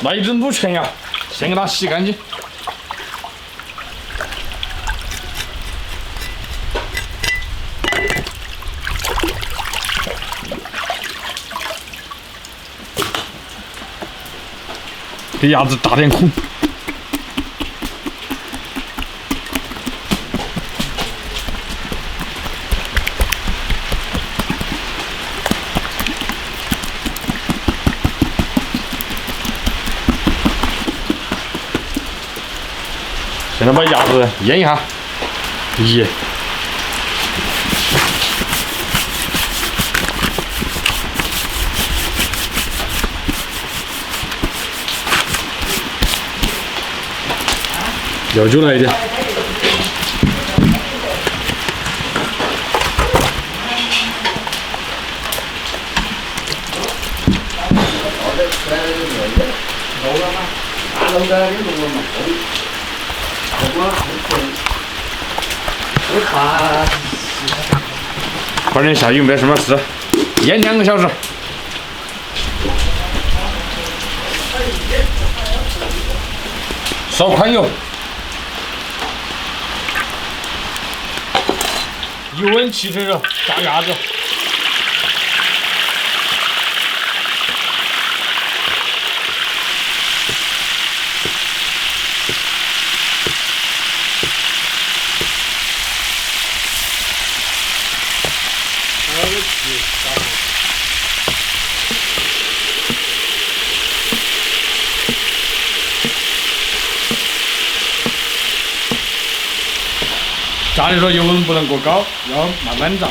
那一只卤全羊，先给它洗干净。给鸭子打点孔。现在把鸭子腌一下，咦，料酒来一点。快点下油，没什么事，腌2个小时。烧宽油，油温汽水热，炸鸭子。炸的时候油温不能过高，要慢慢炸。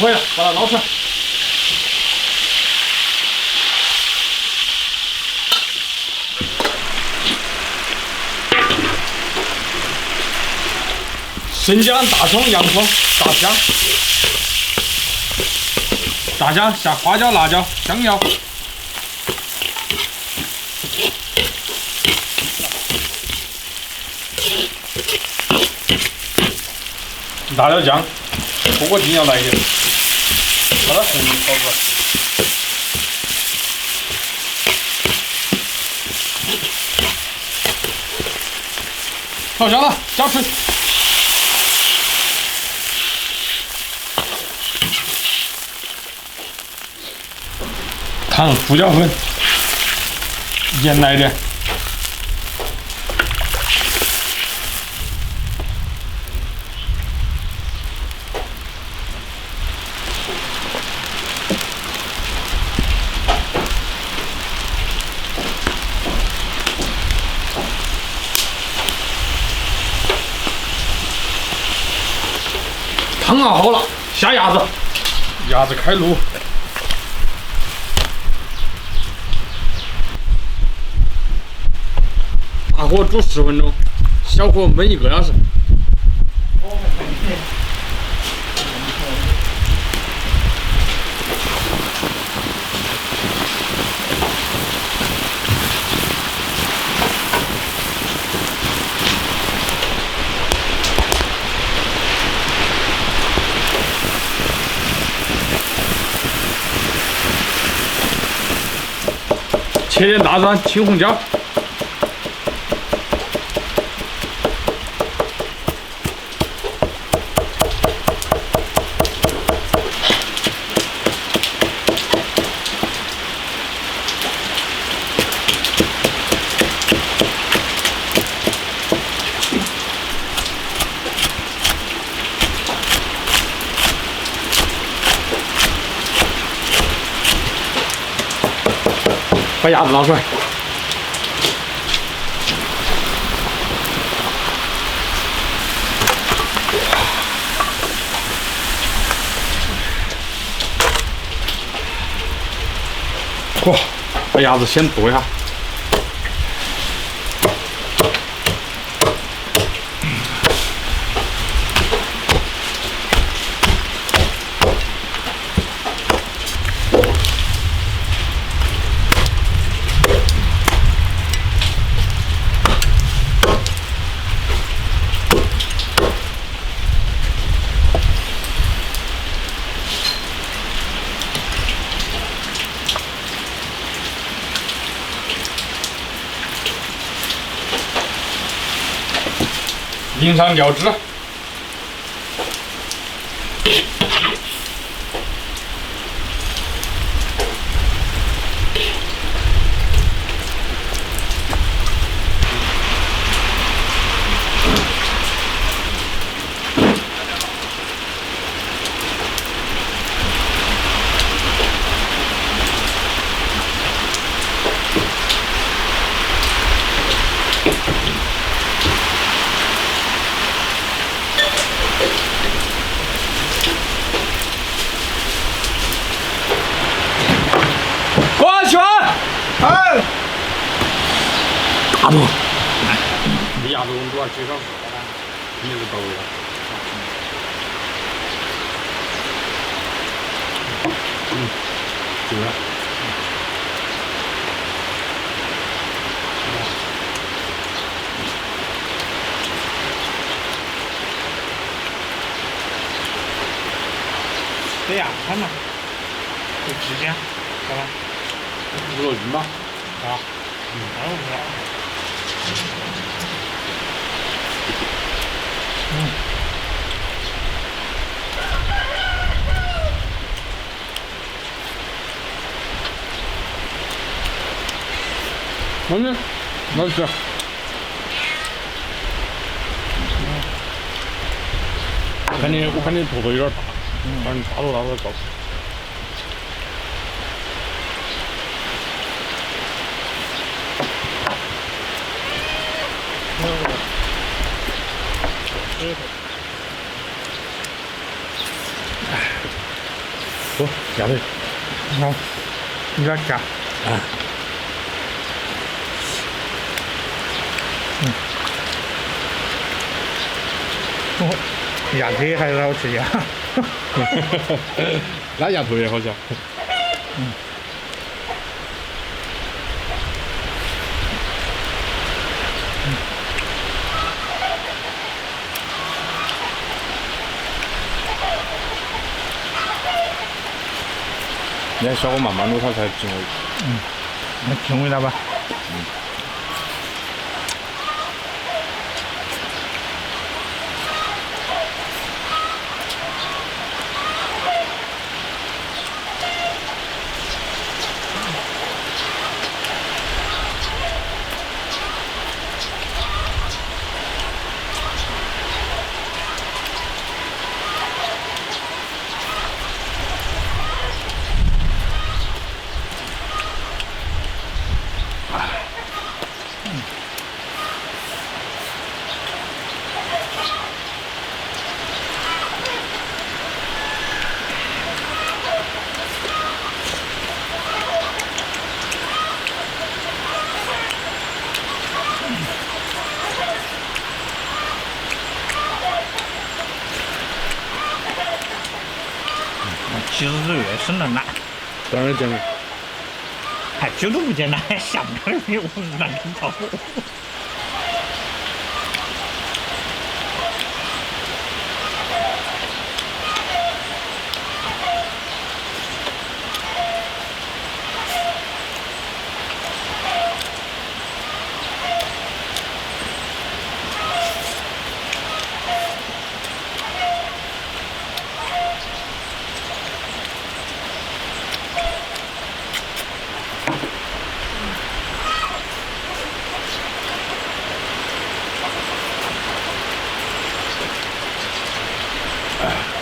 可以了，把它捞出来。生姜、大葱、洋葱、大虾，大虾下花椒、辣椒、香料，辣椒酱，火锅精要来一点，把它红炒出来。好香了，加水。糖、胡椒粉，盐来一点。汤熬好了，下鸭子，鸭子开卤。大火煮10分钟，小火焖1个小时。切点大蒜、青红椒。把鸭子拿出来。哇，把鸭子先剁一下。淋上料汁，过去！哎，大头，这鸭子温度要几少？你是到位了。对了。对呀，看嘛，就直接，好吧？五罗斤吧。好，那我知道。没事。我看你坨坨有点大，反正大坨高。走，下来。好，有点夹。啊。哦，鸭腿还是好吃呀。那鸭特别好吃。你看小火慢慢卤它才进味。那进味了吧？其实是越生人难，当然简单。还酒都不简单，想不开的我难搞。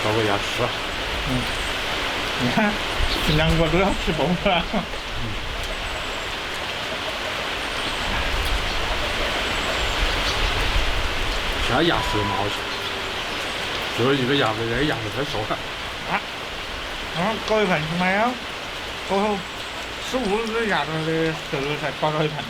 找个牙吃。你看，这两个都要吃饱了。现在牙齿蛮好吃，就是一个牙子，这个牙子太瘦了。搞一盘没有？过后15日牙子的时候才搞到一盘。